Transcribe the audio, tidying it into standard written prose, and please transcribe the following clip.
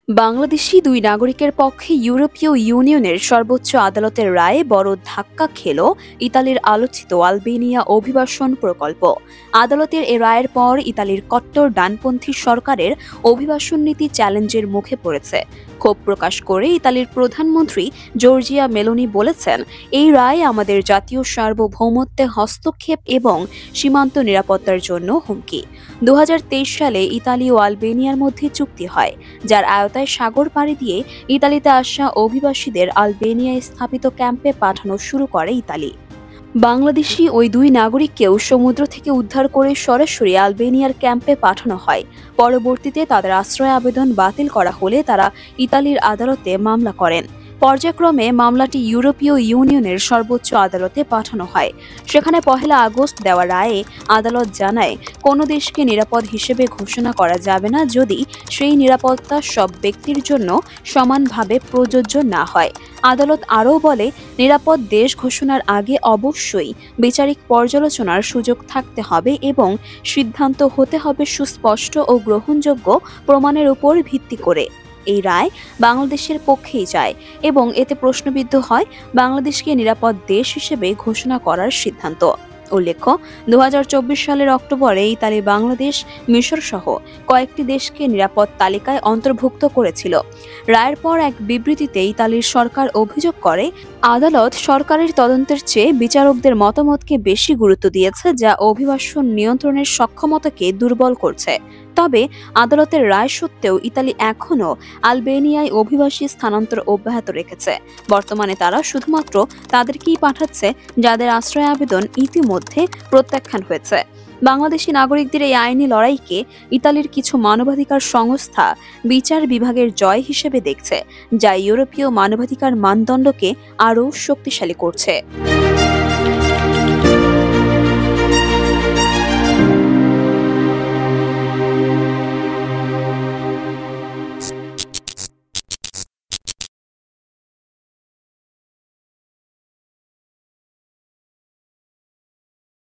বাংলাদেশি দুই নাগরিকের পক্ষে ইউরোপীয় ইউনিয়নের সর্বোচ্চ আদালতের রায়ে বড় ধাক্কা খেল ইতালির আলোচিত আলবেনিয়া অভিবাসন প্রকল্প। আদালতের এ রায়ের পর ইতালির কট্টর ডানপন্থী সরকারের অভিবাসন নীতি চ্যালেঞ্জের মুখে পড়েছে। ক্ষোভ প্রকাশ করে ইতালির প্রধানমন্ত্রী জর্জিয়া মেলোনি বলেছেন, এই রায় আমাদের জাতীয় সার্বভৌমত্বে হস্তক্ষেপ এবং সীমান্ত নিরাপত্তার জন্য হুমকি। 2023 সালে ইতালি ও আলবেনিয়ার মধ্যে চুক্তি হয়, যার আওতায় সাগর পাড়ি দিয়ে ইতালিতে আসা অভিবাসীদের আলবেনিয়ায় স্থাপিত ক্যাম্পে পাঠানো শুরু করে ইতালি। বাংলাদেশি ওই দুই নাগরিককেও সমুদ্র থেকে উদ্ধার করে সরাসরি আলবেনিয়ার ক্যাম্পে পাঠানো হয়। পরবর্তীতে তাদের আশ্রয় আবেদন বাতিল করা হলে তারা ইতালির আদালতে মামলা করেন। পর্যায়ক্রমে মামলাটি ইউরোপীয় ইউনিয়নের সর্বোচ্চ আদালতে পাঠানো হয়। সেখানে 1 আগস্ট দেওয়া রায়ে আদালত জানায়, কোনো দেশকে নিরাপদ হিসেবে ঘোষণা করা যাবে না যদি সেই নিরাপত্তা সব ব্যক্তির জন্য সমানভাবে প্রযোজ্য না হয়। আদালত আরও বলে, নিরাপদ দেশ ঘোষণার আগে অবশ্যই বিচারিক পর্যালোচনার সুযোগ থাকতে হবে এবং সিদ্ধান্ত হতে হবে সুস্পষ্ট ও গ্রহণযোগ্য প্রমাণের উপর ভিত্তি করে। এই রায় বাংলাদেশের পক্ষেই যায় এবং এতে প্রশ্নবিদ্ধ হয় বাংলাদেশকে নিরাপদ দেশ হিসেবে ঘোষণা করার সিদ্ধান্ত। উল্লেখ্য, 2024 সালের অক্টোবরে ইতালি বাংলাদেশ, মিশর সহ কয়েকটি দেশকে নিরাপদ তালিকায় অন্তর্ভুক্ত করেছিল। রায়ের পর এক বিবৃতিতে ইতালির সরকার অভিযোগ করে, আদালত সরকারের তদন্তের চেয়ে বিচারকদের মতামতকে বেশি গুরুত্ব দিয়েছে, যা অভিবাসন নিয়ন্ত্রণের সক্ষমতাকে দুর্বল করছে। তবে আদালতের রায় সত্ত্বেও ইতালি এখনও আলবেনিয়ায় অভিবাসী স্থানান্তর অব্যাহত রেখেছে। বর্তমানে তারা শুধুমাত্র তাদেরকেই পাঠাচ্ছে যাদের আশ্রয় আবেদন ইতিমধ্যে প্রত্যাখ্যান হয়েছে। বাংলাদেশি নাগরিকদের এই আইনি লড়াইকে ইতালির কিছু মানবাধিকার সংস্থা বিচার বিভাগের জয় হিসেবে দেখছে, যা ইউরোপীয় মানবাধিকার মানদণ্ডকে আরও শক্তিশালী করছে।